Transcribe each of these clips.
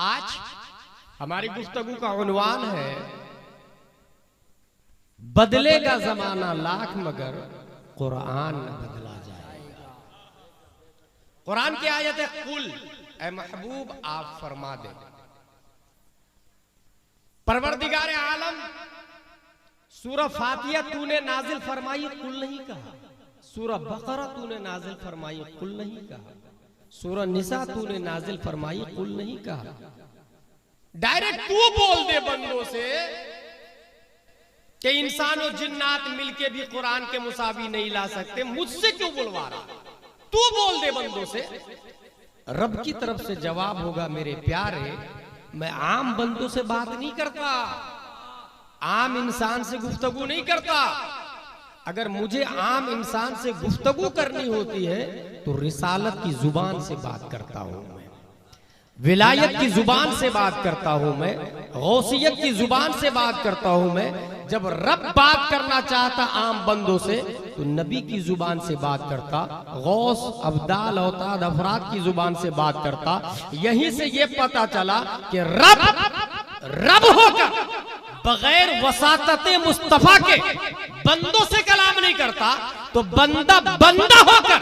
आज हमारी गुफ्तगू का उन्वान है बदलेगा जमाना लाख मगर कुरान न बदला जाएगा। कुरान की आयत है कुल ए महबूब आप फरमा दे, परवरदिगार आलम सूरह फातिहा तूने नाजिल फरमाई कुल नहीं कहा, सूरह बकरा तूने नाजिल फरमाई कुल नहीं कहा, सूरह निसा तूने नाजिल फरमाई कुल नहीं कहा। डायरेक्ट तू बोल दे बंदों से कि इंसान और जिन्नात मिलके भी कुरान के मुसावी नहीं ला सकते, मुझसे क्यों बुलवा रहा? तू बोल दे बंदों से। रब की तरफ से जवाब होगा मेरे प्यारे, मैं आम बंदों से बात नहीं करता, आम इंसान से गुफ्तगू नहीं करता। अगर मुझे आम इंसान से गुफ्तगू करनी होती है तो रिसालत की जुबान से बात करता हूं मैं, विलायत की जुबान से बात करता हूं मैं, गौसियत की जुबान से बात करता हूं मैं। जब रब बात करना चाहता आम बंदों से तो नबी की जुबान से बात करता, गौस अब्दाल औताद अफराद की जुबान से बात करता। यहीं से यह पता चला कि रब होकर बगैर वसातते मुस्तफा के बंदों से कलाम नहीं करता, तो बंदा बंदा होकर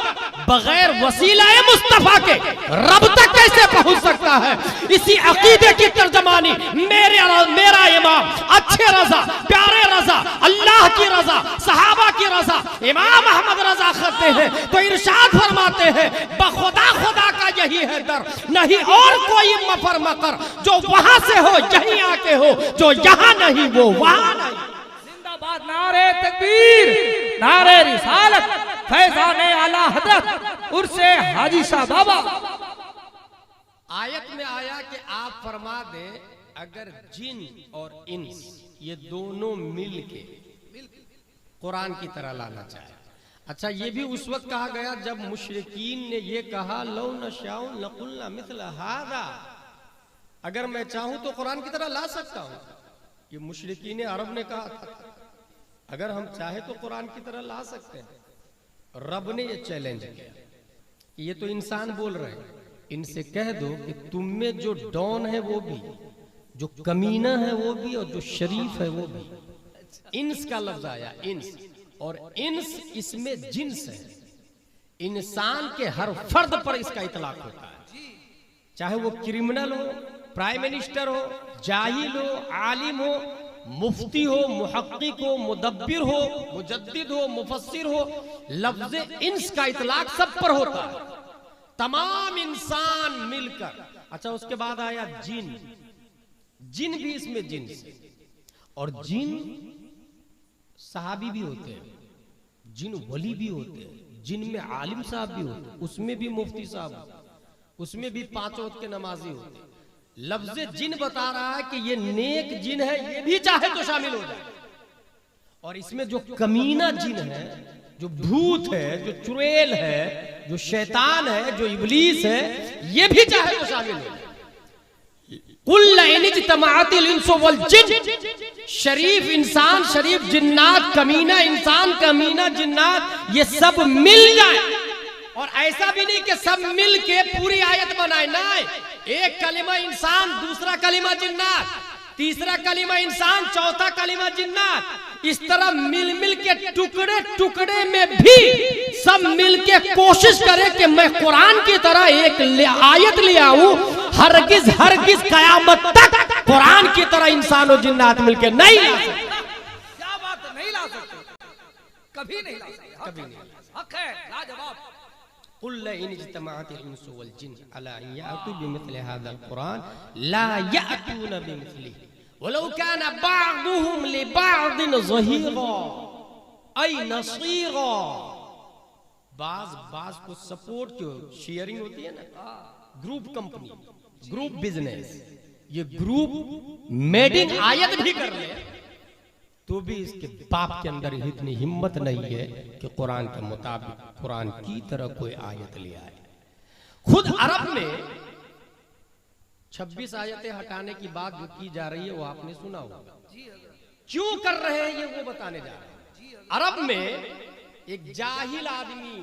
बगैर वसीलाए मुस्तफा के रब तक कैसे पहुंच सकता है? इसी अकीदे की तर्जमानी मेरा इमाम अच्छे रजा, प्यारे रजा, अल्लाह की रजा, सहाबा की रजा, इमाम अहमद रजा करते हैं तो इरशाद फरमाते हैं बखुदा खुदा का यही है दर, नहीं और कोई मफर मकर, जो वहां से हो यहीं आके हो, जो यहां नहीं वो वहां नहीं। जिंदाबाद नारे तकबीर, नारे रिसालत, फैजाने आला हजरत उर्से हाजी शाह बाबा। आयत में आया कि आप फरमा दे अगर जिन और इंस ये दोनों मिल के कुरान की तरह लाना चाहे। अच्छा, ये भी उस वक्त कहा गया जब मुशरिकीन ने ये कहा लौ नशाउ लकुल्ना मिथल हादा, अगर मैं चाहूं तो कुरान की तरह ला सकता हूं। ये मुशरिकीन अरब ने कहा था अगर हम चाहे तो कुरान की तरह ला सकते हैं। रब ने ये चैलेंज किया, ये तो इंसान बोल रहे हैं, इनसे कह दो कि तुम में जो डॉन है वो भी, जो कमीना है वो भी, और जो शरीफ है वो भी। इंस का लफ्ज आया इंस, और इंस इसमें जिन्स है, इंसान के हर फर्द पर इसका इतलाक होता है, चाहे वो क्रिमिनल हो, प्राइम मिनिस्टर हो, जाहिल हो, आलिम हो, मुफ्ती हो, मुहक्किक हो, मुदब्बिर हो, मुजद्दिद हो, मुफस्सिर हो, लफ्ज इंस का इतलाक सब पर होता है, तमाम इंसान मिलकर। अच्छा, उसके बाद आया जिन, जिन भी इसमें जिन्स, और जिन सहाबी भी होते हैं, जिन वली भी होते हैं, जिन में आलिम साहब भी होते हैं, उसमें भी मुफ्ती साहब, उसमें भी 5 वक्त के नमाजी होते हैं। लफ्ज जिन बता रहा है कि ये नेक जिन है, ये भी चाहे तो शामिल हो जाए, और इसमें जो कमीना जिन है, जो भूत है, जो चुड़ैल है, जो शैतान है, जो इब्लीस है, ये भी चाहे तो शामिल हो जाए। कुल इज्तमाअतिल इंसु वल जिन, शरीफ इंसान, शरीफ जिन्नात, कमीना इंसान, कमीना जिन्नात, ये सब मिल जाए। और ऐसा भी नहीं कि सब मिल के पूरी आयत बनाए, नहीं, एक कलिमा इंसान, दूसरा कलिमा जिन्नात, तीसरा कलिमा इंसान, चौथा कलिमा जिन्नात, इस तरह मिल मिल के टुकड़े टुकड़े में भी सब मिल के कोशिश करें कि मैं कुरान की तरह एक आयत ले आऊं। हरगिज हरगिज कयामत तक कुरान की तरह इंसान और जिन्नात मिलके नहीं ला सकते। क्या बात है, नहीं ला सकते, कभी नहीं ला सकते, कभी नहीं ला सकते। हक है, लाजवाब। कुल इन इज्तमाअतिल इंसु वल जिन अला अन यातू बिमिथलि हाज़ल कुरान ला यातूना बिमिथलिही वलौ काना बाअदुहुम लिबाअदिन ज़हीरा ऐ नसीरा। बाज को सपोर्ट क्यों, शेयरिंग होती है ना, ग्रुप कंपनी, ग्रुप बिजनेस, ये ग्रुप मेडिंग आयत भी कर ले तो भी इसके बाप के अंदर इतनी हिम्मत नहीं है कि कुरान के मुताबिक कुरान की तरह कोई आयत ले आए। खुद अरब में 26 आयतें हटाने की बात जो की जा रही है वो आपने सुना होगा, क्यों कर रहे हैं ये वो बताने जा रहे हैं। अरब में एक जाहिल आदमी,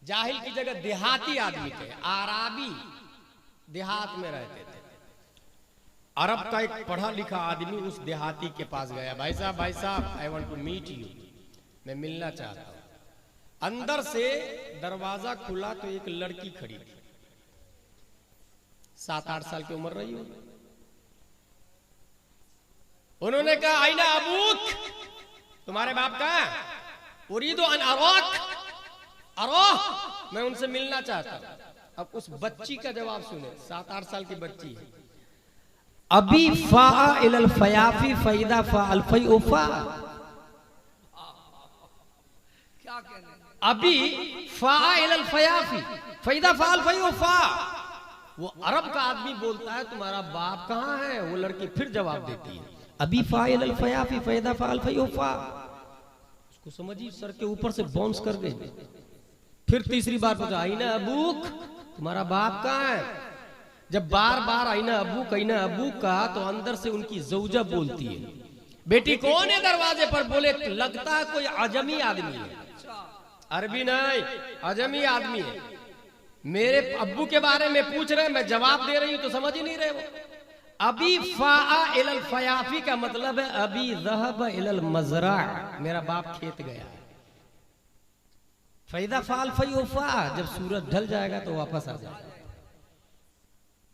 जाहिल की जगह देहाती आदमी थे, आराबी देहात में रहते थे, अरब का एक पढ़ा लिखा आदमी उस देहाती के पास गया, भाई साहब I want to meet you, मैं मिलना चाहता हूं। अंदर से दरवाजा खुला तो एक लड़की खड़ी थी, 7-8 साल की उम्र रही हो। उन्होंने कहा आईना अबूक, तुम्हारे बाप का उरीदो अन अरोह, मैं उनसे मिलना चाहता हूं। अब उस बच्ची का जवाब सुने, 7-8 साल की बच्ची है। अभी फा इलल फयाफी फैदा फा अल्फई उफा, क्या कहने, अभी फा इलल फयाफी फैदा फा अल्फई उफा। वो अरब का आदमी बोलता है तुम्हारा बाप कहाँ है, वो लड़की फिर जवाब देती है अभी फा इलल फयाफी फैदा फा अल्फई उफा। उसको समझी सर के ऊपर से बाउंस कर गई। फिर तीसरी बार पूछा आईना अबूक, तुम्हारा बाप कहाँ है। जब बार बार आईना अबू का तो अंदर से उनकी जौजा बोलती है बेटी कौन है दरवाजे पर। बोले लगता है कोई अजमी आदमी है, अरबी नहीं अजमी आदमी है। मेरे अब्बू के बारे में पूछ रहे, मैं जवाब दे रही हूं तो समझ ही नहीं रहे वो। अभी फा इलल फयाफी का मतलब है अभी ज़हब इलल मज़रा, मेरा बाप खेत गया। फैदा फाल फयूफा, जब सूरज ढल जाएगा तो वापस आ जाएगा।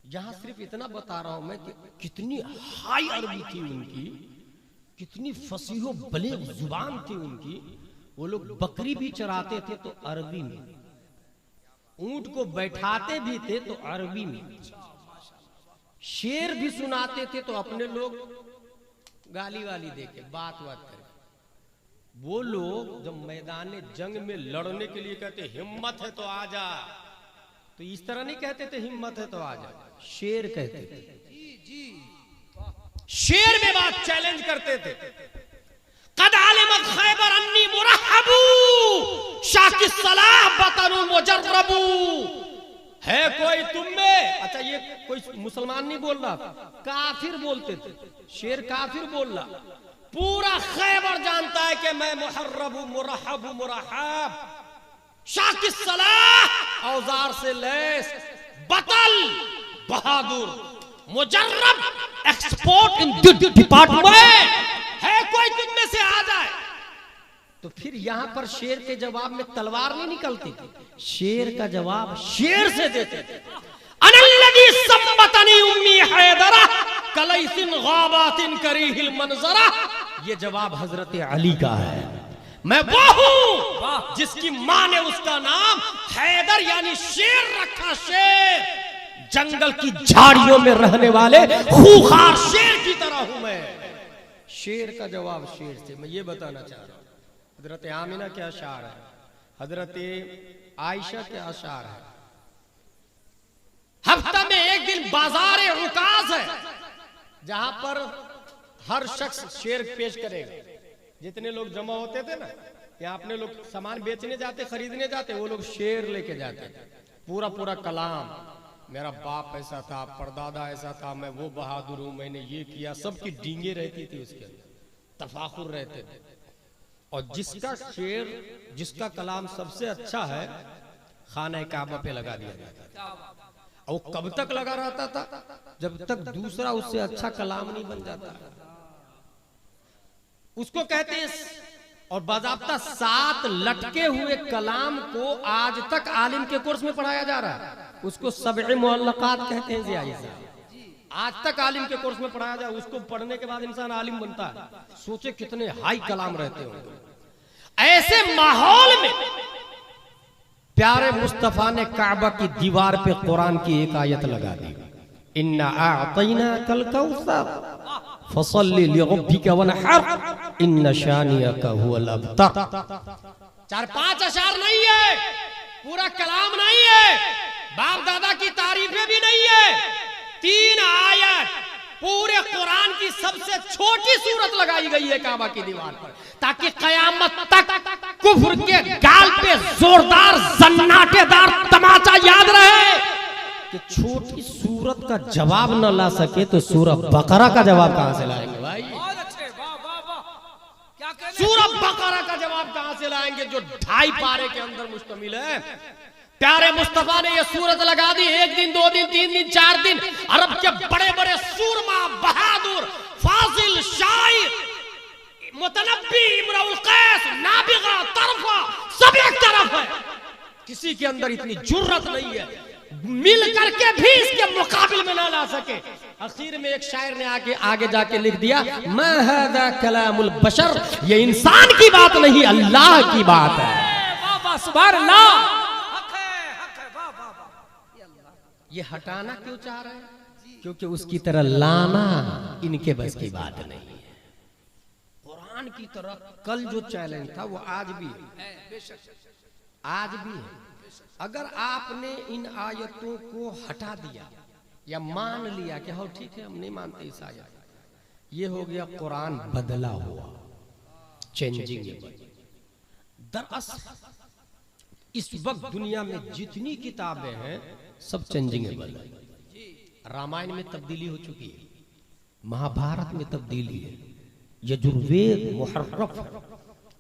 यहां सिर्फ इतना बता रहा हूं मैं कि कितनी हाई अरबी थी उनकी, कितनी फसीहो बलीग जुबान थी उनकी। वो लोग बकरी भी चराते थे तो अरबी में, ऊंट को बैठाते भी थे तो अरबी में, शेर भी सुनाते थे तो अपने लोग गाली वाली देके बात करे। वो लोग जब मैदान जंग में लड़ने के लिए कहते हिम्मत है तो आजा, तो इस तरह नहीं कहते थे हिम्मत है तो आजा, शेर कहते थे। शेर में बात चैलेंज करते थे। कद आलिमत खैबर अन्नी मुरहबू शाकिस सलाह बतनुल मुजर्रबू। है कोई तुम में, अच्छा ये कोई मुसलमान नहीं बोल रहा, काफिर बोलते थे। शेर काफिर बोल रहा, पूरा खैबर जानता है कि मैं मुहर्रबू मुरहबू मुरहब, शाकिस सलाह औजार से लैस, बतल बहादुर, मुजर्रब एक्सपोर्ट इन डिपार्टमेंट। है कोई तुम में से आ जाए। तो फिर यहां पर शेर के जवाब में तलवार नहीं निकलती थी, शेर का जवाब शेर से देते थे। अनल्लज़ी सम्मतनी उम्मी हैदरा कलैसिन गाबातिन करीहिल मंजरा। ये जवाब हजरत अली का है। मैं वो हूं जिसकी मां ने उसका नाम हैदर यानी शेर रखा। शेर जंगल की झाड़ियों में रहने वाले खूंखार शेर की तरह हूं मैं। शेर का जवाब शेर से। मैं ये बताना चाह रहा हूं, हजरत आमिना के अशार है, हजरत आयशा के अशार है। हफ्ता में एक दिन बाजार उकास है जहां पर हर शख्स शेर पेश करेगा। जितने लोग जमा होते थे ना, यहाँ अपने लोग सामान बेचने जाते, खरीदने जाते, वो लोग शेर लेके जाते। पूरा पूरा कलाम, मेरा बाप ऐसा था, परदादा ऐसा था, मैं वो बहादुर हूं, मैंने ये किया, सबकी डींगे रहती थी उसके अंदर, तफाखुर रहते थे। और जिसका शेर, जिसका कलाम सबसे अच्छा है, खाना काबा पे लगा दिया जाता था। और कब तक लगा रहता था? जब तक दूसरा उससे अच्छा कलाम नहीं बन जाता। उसको कहते हैं, और बाज़ाब्ता 7 लटके हुए कलाम को आज तक आलिम के कोर्स में पढ़ाया जा रहा है। उसको सबए मुअल्लक़ात कहते हैं। ज़ियाई साहब, आज तक आलिम के कोर्स में पढ़ाया जा रहा है। उसको पढ़ने के बाद इंसान आलिम बनता है। सोचे कितने हाई कलाम रहते होंगे। ऐसे माहौल में प्यारे मुस्तफा ने काबा की दीवार पे कुरान की एक आयत लगा दी, इन्ना आअतैना कल कौसर फसल्ली लिरब्बिका वनहर इन्न शानियका हुवल अबतर। 4-5 अशार नहीं है, पूरा कलाम नहीं है, बाप दादा की तारीफें भी नहीं है। 3 आयत पूरे कुरान की सबसे छोटी सूरत लगाई गई है काबा की दीवार पर, ताकि कयामत तक कुफ्र के गाल पे जोरदार जन्नाटेदार तमाचा याद रहे। कि छोटी सूरत का जवाब न ला सके तो सूरह बकरा का जवाब कहां से लाएंगे भाई? बहुत अच्छे, वाह वाह वाह, क्या कहने? सूरह बकरा का जवाब कहां से लाएंगे जो 2.5 पारे के अंदर मुश्तमिल है। प्यारे मुस्तफा ने ये सूरत लगा दी। 1 दिन 2 दिन 3 दिन 4 दिन अरब के बड़े बड़े सूरमा, बहादुर, फाजिल, शायर, मुतनब्बी, इमरुल कैस, नाबिगा, तरफा सब एक तरफ है। किसी के अंदर इतनी जुर्रत नहीं है, मिल करके भी इसके मुकाबिल में ना ला सके। आखिर में एक शायर ने आगे जाके लिख दिया, मा हादा कलामुल बशर, ये इंसान की बात नहीं अल्लाह की बात है। सुभान अल्लाह। ये हटाना क्यों चाह रहे हैं? क्योंकि उसकी तरह लाना इनके बस की बात नहीं है। कुरान की तरह कल जो चैलेंज था वो आज भी है, आज भी है। अगर आपने इन आयतों को हटा दिया या मान लिया कि हाँ ठीक है हम नहीं मानते इस आयत, ये हो गया कुरान बदला हुआ, चेंजिंग। दरअसल इस वक्त दुनिया में जितनी किताबें हैं सब चेंजिंगेबल है। रामायण में तब्दीली हो चुकी है, महाभारत में तब्दीली है, यजुर्वेद मुहर्रफ,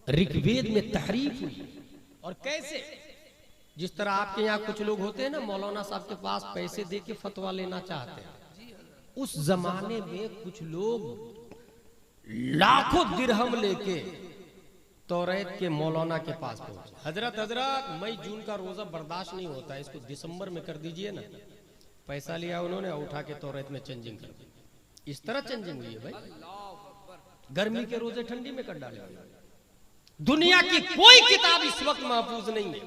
ऋग्वेद में तहरीफ हुई। और कैसे? जिस तरह आपके यहाँ कुछ लोग होते हैं ना, मौलाना साहब के पास पैसे दे के फतवा लेना चाहते हैं, उस जमाने में कुछ लोग लाखों दिरहम लेके तौरात के मौलाना के पास पहुंचे। हजरत मई जून का रोजा बर्दाश्त नहीं होता, इसको दिसंबर में कर दीजिए ना। पैसा लिया उन्होंने, उठा के तौरात में चेंजिंग कर दी। इस तरह चेंजिंग हुई है भाई। गर्मी के रोजे ठंडी में कर डाले। दुनिया की कोई किताब इस वक्त महफूज नहीं है।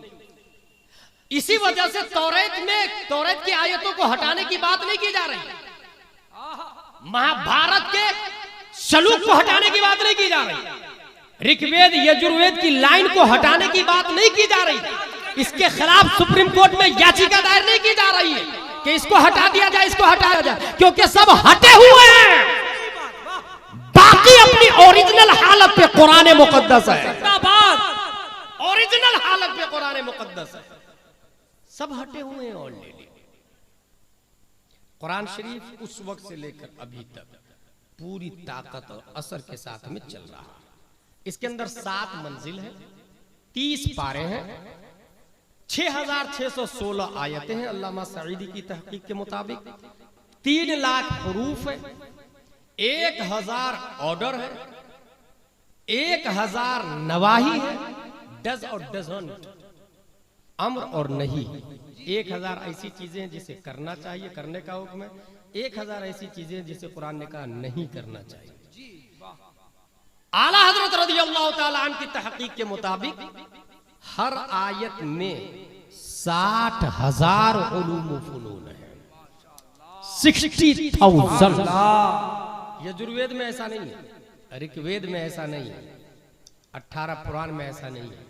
इसी वजह से तौरात की आयतों को हटाने की बात नहीं की जा रही, महाभारत के सलूक को हटाने की बात नहीं की जा रही, ऋग्वेद यजुर्वेद की लाइन को हटाने की बात नहीं की जा रही। इसके खिलाफ सुप्रीम कोर्ट में याचिका दायर नहीं की जा रही है कि इसको हटा दिया जाए, इसको हटाया जाए, क्योंकि सब हटे हुए हैं। बाकी अपनी ओरिजिनल हालत पे कुरान मुकद्दस है, ओरिजिनल हालत पे कुरान मुकद्दस है। सब हटे हुए हैं ऑलरेडी। कुरान शरीफ उस वक्त से लेकर अभी तक पूरी ताकत और असर के साथ में चल रहा है। इसके अंदर 7 मंजिल है, 30 पारे हैं, 6616 आयतें हैं अल्लामा सईदी की तहकीक के मुताबिक, 3 लाख हरूफ है, 1000 ऑर्डर है, 1000 नवाही है, डज और डजंट, अम्र और नहीं। 1000 ऐसी चीजें हैं जिसे करना चाहिए, करने का हुक्म है। 1000 ऐसी चीजें हैं जिसे कुरान ने कहा नहीं करना चाहिए। आला हजरत रज़ियल्लाहु ताला अन्हु की तहकीक के मुताबिक हर आयत में 60,000 उलूम व फुनून है, 60,000। यजुर्वेद में ऐसा नहीं है, ऋग्वेद में ऐसा नहीं है, 18 पुराण में ऐसा नहीं है।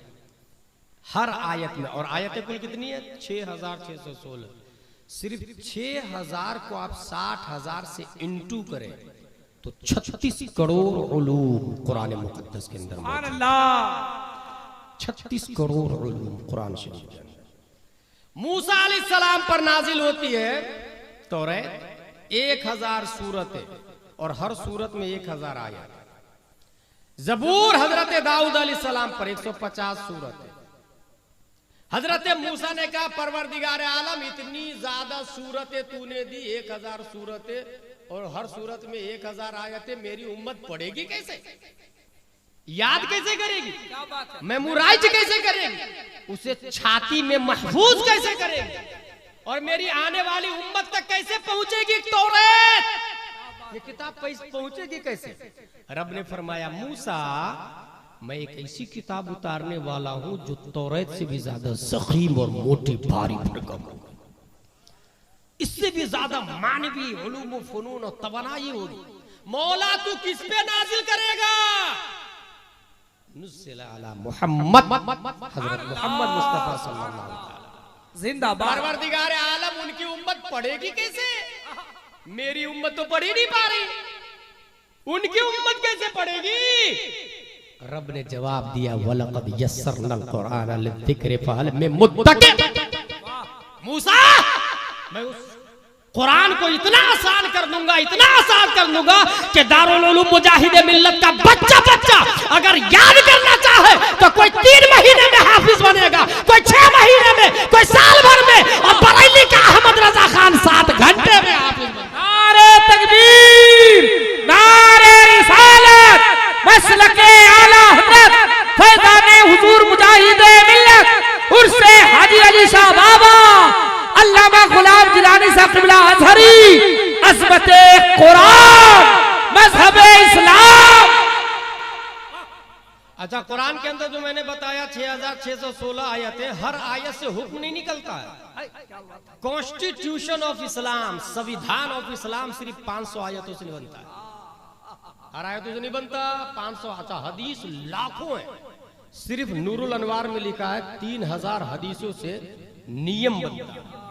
हर आयत में, और आयतें कुल कितनी है? 6616। सिर्फ 6000 को आप 60,000 से इंटू करें तो 36 करोड़ उलूम कुरान मुकद्दस के अंदर। 36 करोड़ उलूम कुरान शरीफ के अंदर। मूसा अलैहिस्सलाम पर नाजिल होती है तौरात, 1000 सूरतें और हर सूरत में 1000 आयत। जबूर हजरत दाऊद अलैहिस्सलाम पर 150 सूरतें। हजरत मूसा ने कहा परवरदिगार आलम इतनी ज्यादा सूरतें तूने दी, 1000 सूरतें और हर सूरत में 1000 आयतें, मेरी उम्मत पढ़ेगी कैसे, याद कैसे करेगी, मेमोराइज कैसे करेगी, उसे छाती में महफूज कैसे करेगी, और मेरी आने वाली उम्मत तक कैसे पहुंचेगी तौरात, ये किताब पहुंचेगी कैसे? रब ने फरमाया मूसा मैं एक ऐसी किताब उतारने वाला हूं जो तौरात से भी ज्यादा ज़ख़ीम और मोटी भारी भरकम होगी, इससे भी ज्यादा मानवी उलूम व फनून और तवानाई होगी। मौला तू किस पे नाजिल करेगा? नुज़्ज़िल अला मुहम्मद, हज़रत मोहम्मद मुस्तफा सल्लल्लाहु अलैहि वसल्लम जिंदाबाद। परवरदिगार आलम उनकी उम्मत पढ़ेगी कैसे? मेरी उम्मत तो पढ़ ही नहीं पा रही, उनकी उम्मत कैसे पढ़ेगी? रब ने जवाब दिया वलक़द यस्सरनल कुरान लिज़्ज़िक्र फ़हल मिन मुद्दकिर। मूसा मैं उस कुरान को इतना आसान कर दूंगा, इतना आसान कर दूंगा कि दारुल उलूम मुजाहिदे मिल्लत का बच्चा बच्चा अगर याद करना चाहे तो कोई 3 महीने में हाफिज बनेगा, कोई 6 महीने में, कोई साल भर में, और बरेली का अहमद रजा खान 7 घंटे में हाफिज बनेगा। नारे तकबीर, नारे रिसालत, मसलके आला हजरत फैज़ाने हुजूर मुजाहिदे मिल्लत उर्से हाजी अली शाह बाबा अल्लामा गुलाम जिलानी साहब क़िबला अज़हरी अज़मते कुरान मज़हबे इस्लाम। अच्छा, कुरान के अंदर जो मैंने बताया 6616 आयतें, हर आयत से हुक्म नहीं निकलता है। कॉन्स्टिट्यूशन ऑफ इस्लाम, संविधान ऑफ इस्लाम सिर्फ 500 आयतों से नहीं बनता है, हर आयतों से नहीं बनता 500। अच्छा, हदीस लाखों है, सिर्फ नूरुल अनवार में लिखा है 3000 हदीसों से नियम बनता है।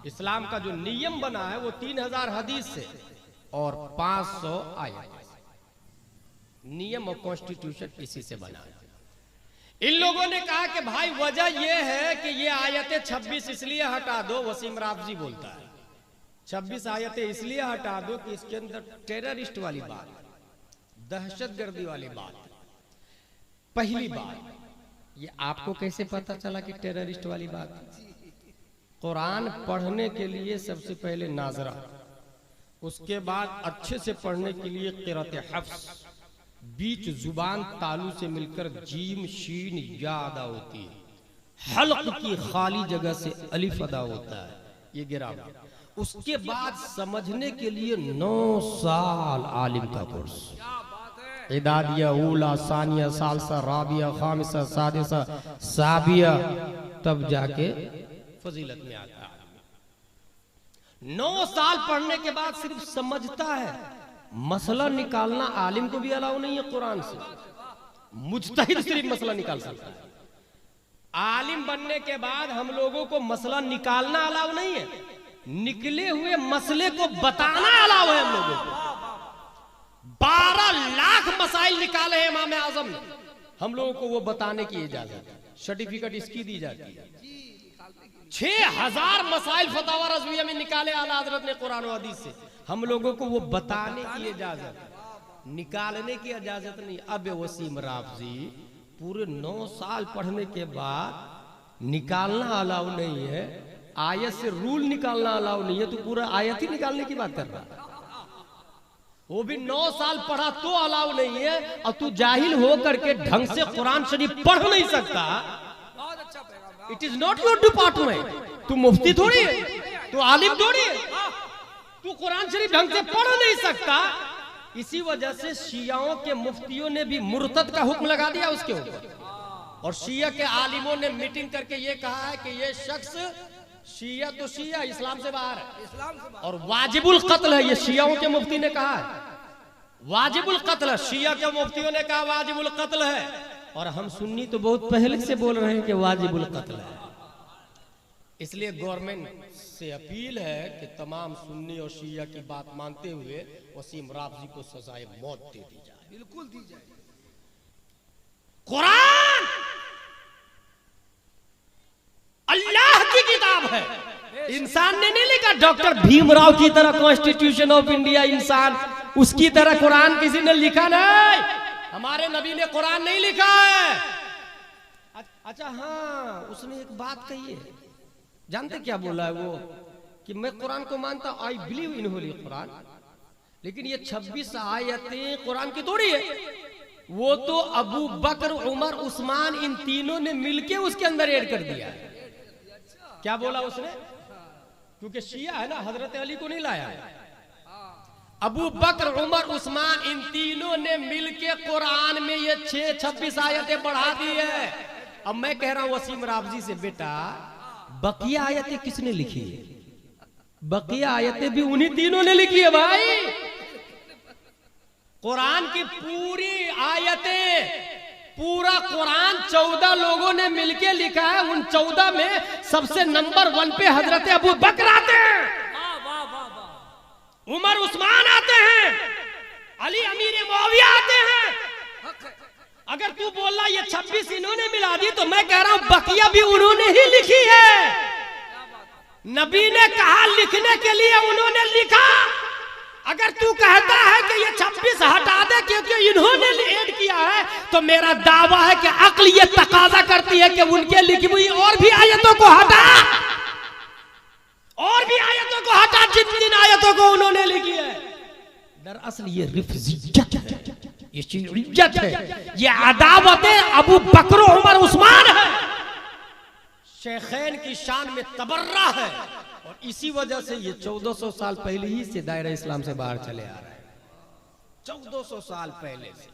इस्लाम का जो नियम बना है वो 3000 हदीस से और 500 आयत। नियम और कॉन्स्टिट्यूशन इसी से बना है। इन लोगों ने कहा कि भाई वजह यह है कि ये आयतें 26 इसलिए हटा दो, वसीम राफजी बोलता है 26 आयतें इसलिए हटा दो कि इसके अंदर टेररिस्ट वाली बात, दहशतगर्दी वाली बात। पहली बात, ये आपको कैसे पता चला कि टेररिस्ट वाली बात? कुरान पढ़ने के लिए सबसे पहले नाजरा, उसके बाद अच्छे से पढ़ने के लिए क़िरात हफ्स, बीच जुबान तालू से मिलकर जीम शीन या अदा होती है, हल्क की खाली जगह से अलिफ अदा होता है, ये गिरावट। उसके बाद समझने के लिए 9 साल आलिम का कोर्स, इदादिया, ऊला, सानिया, सालसा, राबिया, खामिसा, सादिसा, साबिया, तब जाके फजीलत में आता है। 9 साल पढ़ने के बाद सिर्फ समझता है, मसला निकालना आलिम को भी अलाउ नहीं है कुरान से, मुज्तहिद सिर्फ मसला निकाल सकता है। आलिम बनने के बाद हम लोगों को मसला निकालना अलाउ नहीं है, निकले हुए मसले को बताना अलाउ है हम लोगों को। 12 लाख मसाइल निकाले हैं इमाम आजम ने, हम लोगों को वो बताने की इजाजत है, सर्टिफिकेट इसकी दी जाती है। 6000 मसाइल फतावा रज़विया में निकाले आला हज़रत ने कुरान और हदीस से, हम लोगों को वो बताने की इजाजत, निकालने की इजाजत नहीं। अब वसीम राफजी पूरे 9 साल पढ़ने के बाद निकालना अलाउ नहीं है, आयत से रूल निकालना अलाउ नहीं है, तो पूरा आयत ही निकालने की बात कर रहा है। वो भी 9 साल पढ़ा तो अलाउ नहीं है, और तू जाहिल हो करके ढंग से कुरान शरीफ पढ़ नहीं सकता। It is not your department, तू मुफ्ती थोड़ी है, तू आलिम थोड़ी है, तू कुरान शरीफ ढंग से पढ़ नहीं सकता। इसी वजह से शियाओं के मुफ्तियों ने भी मुर्तद का हुक्म लगा दिया उसके ऊपर, और शिया के आलिमों ने मीटिंग करके ये कहा है कि ये शख्स शिया तो शिया, इस्लाम से बाहर है और वाजिबुल कत्ल है। ये शियाओं के मुफ्ती ने कहा है वाजिबुल कत्ल, शिया के मुफ्तियों ने कहा वाजिबुल कत्ल है, और हम सुन्नी तो बहुत पहले से बोल रहे हैं कि वाजिबुल कत्ल है। इसलिए गवर्नमेंट से अपील है कि तमाम सुन्नी और शिया की बात मानते हुए वसीम राफजी को सजाए मौत दे दी जाए, बिल्कुल दी जाए। कुरान अल्लाह की किताब है, इंसान ने नहीं लिखा। डॉक्टर भीमराव की तरह कॉन्स्टिट्यूशन ऑफ इंडिया इंसान, उसकी तरह कुरान किसी ने लिखा नहीं। हमारे नबी ने कुरान नहीं लिखा है। अच्छा हाँ, उसने एक बात कही है, जानते क्या बोला है वो, कि मैं कुरान को मानता, I believe in Holi Quran, लेकिन ये 26 आयतें कुरान की थोड़ी है, वो तो अबू बकर, उमर, उस्मान, इन तीनों ने मिलके उसके अंदर ऐड कर दिया है। क्या बोला उसने? क्योंकि शिया है ना, हजरत अली को नहीं लाया है। अबू बकर, उमर, उस्मान, इन तीनों ने मिलके कुरान में ये 26 आयतें बढ़ा दी है। अब मैं कह रहा हूं वसीम राफजी से, बेटा बकिया आयतें किसने लिखी है? बकिया आयतें भी उन्हीं तीनों ने लिखी है भाई। कुरान की पूरी आयतें, पूरा कुरान 14 लोगों ने मिलके लिखा है। उन 14 में सबसे नंबर 1 पे हजरत अबू बकर आते हैं, उमर उस्मान आते हैं, अली अमीर मुआविया आते हैं। अगर तू बोल रहा ये 26 इन्होंने मिला दी, तो मैं कह रहा हूं बकिया भी उन्होंने ही लिखी है। नबी ने कहा लिखने के लिए, उन्होंने लिखा। अगर तू कहता है कि ये 26 हटा दे क्योंकि इन्होंने ऐड किया है, तो मेरा दावा है कि अक्ल ये तकाजा करती है कि उनके लिखी हुई और भी आयतों को हटा, और भी आयतों को हटा जिन आयतों को उन्होंने लिखी है। दरअसल ये रिफजियत है, ये शिय्यत है, ये अदावत अबू बकर उमर उस्मान है, शेखैन की शान में तबर्रा है। और इसी वजह से ये 1400 साल पहले ही से दायरा इस्लाम से बाहर चले आ रहा है। 1400 साल पहले से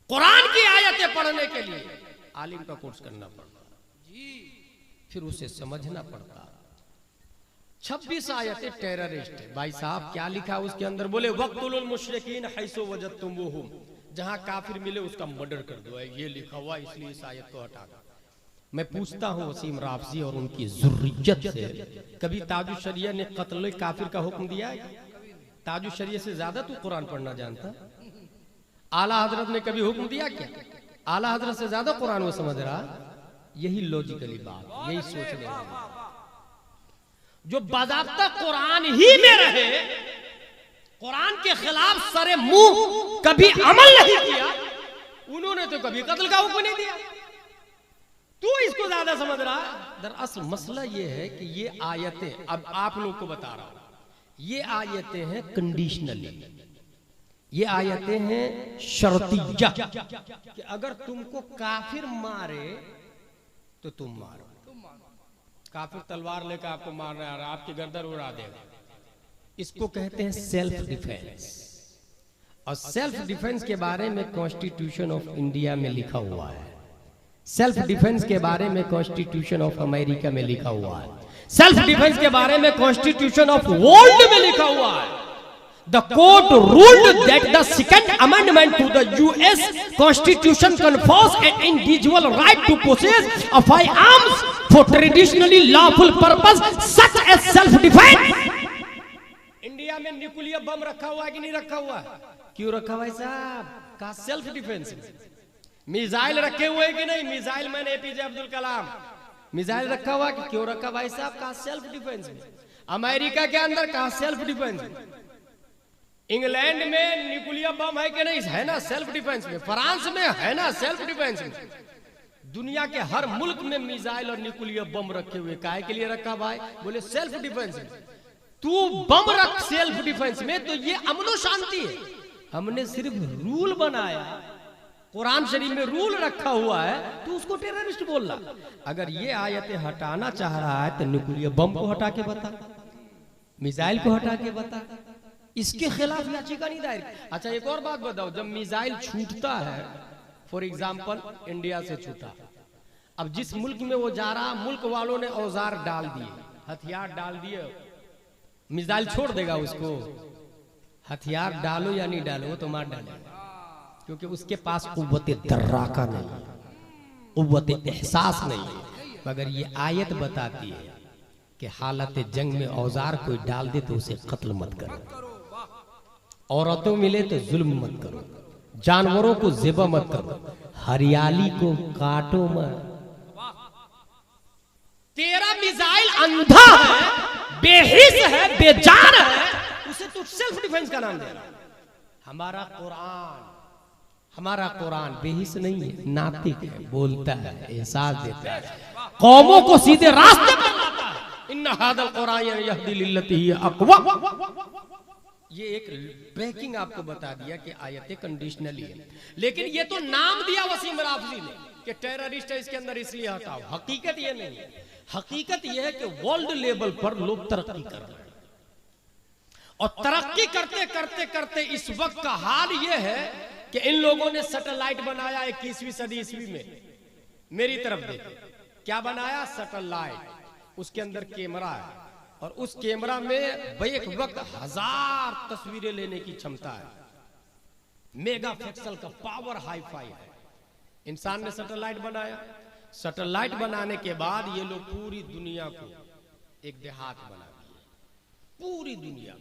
कुरान की आयतें पढ़ने के लिए आलिम का कोर्स करना पड़ता, फिर उसे समझना पड़ता। 26 आयतें टेररिस्ट है। भाई साहब क्या लिखा उसके अंदर? बोले वक्तुल मुशरिकीन हैसो वजदतुमुहुम, जहां काफिर मिले उसका मर्डर कर दो। ये लिखा हुआ, इसलिए इस आयत को हटा दो। मैं पूछता हूं वसीम राफजी और उनकी जुर्रियत से, कभी ताजुश शरिया ने कत्ल काफिर का हुक्म दिया है? ताजुश शरिया से ज्यादा तू कुरान पढ़ना जानता। आला हजरत ने कभी हुक्म दिया क्या? आला हजरत से ज्यादा कुरान वो समझ रहा। यही लॉजिकली बात, यही सोचने वाली। जो बाज़ाब्ता कुरान ही में रहे, कुरान के खिलाफ सरे मुंह कभी अमल नहीं किया, उन्होंने तो कभी कत्ल का हुक्म नहीं दिया। तू इसको ज्यादा समझ रहा है। दरअसल मसला ये है कि ये आयतें, अब आप लोग को बता रहा हूं, ये आयतें हैं कंडीशनली, ये आयतें हैं शर्तिया, कि अगर तुमको काफिर मारे तो तुम मारो। काफिर तलवार लेकर आपको मार रहा है, आपकी गर्दन उड़ा देगा, इसको कहते हैं सेल्फ डिफेंस। और सेल्फ डिफेंस के बारे में कॉन्स्टिट्यूशन ऑफ इंडिया में लिखा हुआ है, सेल्फ डिफेंस के बारे में कॉन्स्टिट्यूशन ऑफ अमेरिका में लिखा हुआ है, सेल्फ डिफेंस के बारे में कॉन्स्टिट्यूशन ऑफ वर्ल्ड में लिखा हुआ है। The court ruled that the second amendment to the US constitution confers an individual right to possess a fire arms for traditionally lawful purpose such as self defence. India में nuclear bomb रखा हुआ है कि नहीं रखा हुआ है? क्यों रखा हुआ है साहब? का सेल्फ डिफेंस। मिसाइल रखे हुए कि नहीं? मिसाइल मैंने एपीजे अब्दुल कलाम मिसाइल रखा हुआ कि क्यों रखा भाई साहब? का सेल्फ डिफेंस। अमेरिका के अंदर का सेल्फ डिफेंस। इंग्लैंड में न्यूक्लियर बम है कि नहीं? है ना, सेल्फ डिफेंस में। फ्रांस में है ना, सेल्फ डिफेंस में। दुनिया के हर मुल्क में मिसाइल और न्यूक्लियर बम रखे हुए, काहे के लिए रखा भाई? बोले सेल्फ डिफेंस। तू बम रख सेल्फ डिफेंस में तो ये अमनो शांति है। हमने सिर्फ रूल बनाया, कुरान शरीफ में रूल रखा हुआ है, तो उसको टेररिस्ट बोल रहा। अगर ये आयतें हटाना चाह रहा है तो न्यूक्लियर बम को हटा के बता, मिसाइल को हटा के बता, इसके खिलाफ याचिका नहीं दायर। अच्छा एक और बात बताओ, जब मिसाइल छूटता है, फॉर एग्जाम्पल इंडिया से छूटा, अब जिस मुल्क में वो जा रहा, मुल्क वालों ने औजार डाल दिए, हथियार डाल दिए, मिसाइल छोड़ देगा उसको? हथियार डालो या नहीं डालो, वो तो मार डालेगा, क्योंकि उसके पास कुव्वते दर्राका नहीं है, कुव्वते एहसास नहीं है। मगर ये आयत बताती है कि हालत जंग में औजार कोई डाल दे तो उसे कत्ल मत करो, औरतों मिले तो जुल्म मत करो, जानवरों को ज़िबा मत करो, हरियाली को काटो मत। तेरा मिसाइल अंधा है, बेहिस है, बेजान है, उसे तू सेल्फ डिफेंस का नाम दे रहा। हमारा कुरान बेहिस नहीं है, नातिक है, बोलता है, एहसास देता है, कौमों को सीधे रास्ते पर लाता है। इन्ना हादल कुरान यहदी लिल्लती हिय अक़वम। ये एक ब्रेकिंग आपको बता दिया कि आयतें कंडीशनली है, लेकिन ये तो नाम दिया वसीम राफजी ने कि टेररिस्ट है, इसके अंदर इसलिए हटाओ। हकीकत ये नहीं है। हकीकत ये है कि वर्ल्ड लेवल पर लोग तरक्की कर रहे हैं, और तरक्की करते करते करते इस वक्त का हाल ये है कि इन लोगों ने सैटेलाइट बनाया 21वीं सदी ईस्वी में। मेरी तरफ देखिए, क्या बनाया? सैटेलाइट, उसके अंदर कैमरा है, और उस कैमरा में एक वक्त 1000 तस्वीरें लेने की क्षमता है, मेगा पिक्सल का पावर हाईफाई है। इंसान ने सैटेलाइट बनाया, सैटेलाइट बनाने के बाद ये लोग पूरी दुनिया को एक देहात बना दिए, पूरी दुनिया।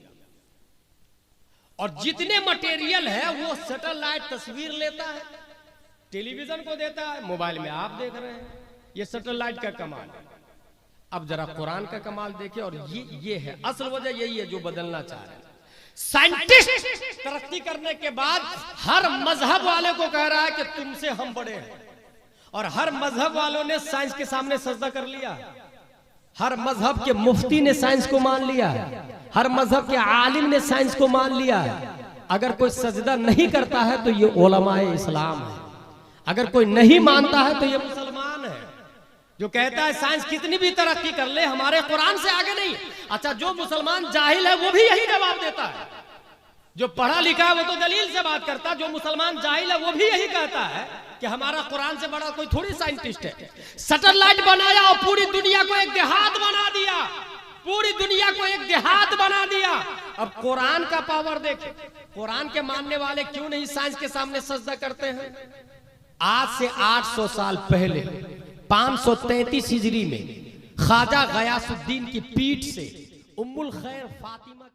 और जितने मटेरियल है वो सैटेलाइट तस्वीर लेता है, टेलीविजन को देता है, मोबाइल में आप देख रहे हैं, ये सैटेलाइट का कमाल है। अब जरा कुरान का कमाल देखे, और ये है असल वजह, यही है जो बदलना चाह रहे हैं। साइंटिस्ट तरक्की करने के बाद हर मजहब वाले को कह रहा है कि तुमसे हम बड़े हैं, और हर मजहब वालों ने साइंस के सामने सजदा कर लिया। हर मजहब के मुफ्ती ने साइंस को मान लिया, हर मजहब के आलिम ने साइंस को मान लिया। अगर कोई सजदा नहीं करता है तो ये उलमाए इस्लाम है, अगर कोई नहीं मानता है तो ये मुसलमान है। जो कहता है साइंस कितनी भी तरक्की कर ले हमारे कुरान से आगे नहीं। अच्छा, जो मुसलमान जाहिल है वो भी यही जवाब देता है। जो पढ़ा लिखा है वो तो दलील से बात करता है, जो मुसलमान जाहिल है वो भी यही कहता है कि हमारा कुरान से बड़ा कोई थोड़ी साइंटिस्ट है। सैटेलाइट बनाया और पूरी दुनिया को एक देहात बना दिया, पूरी दुनिया को एक देहात बना दिया। अब कुरान का पावर देखे, कुरान के मानने वाले क्यों नहीं साइंस के सामने सजदा करते हैं? आज से 800 साल पहले 533 हिजरी में ख्वाजा गयासुद्दीन की पीठ से उम्मुल खैर फातिमा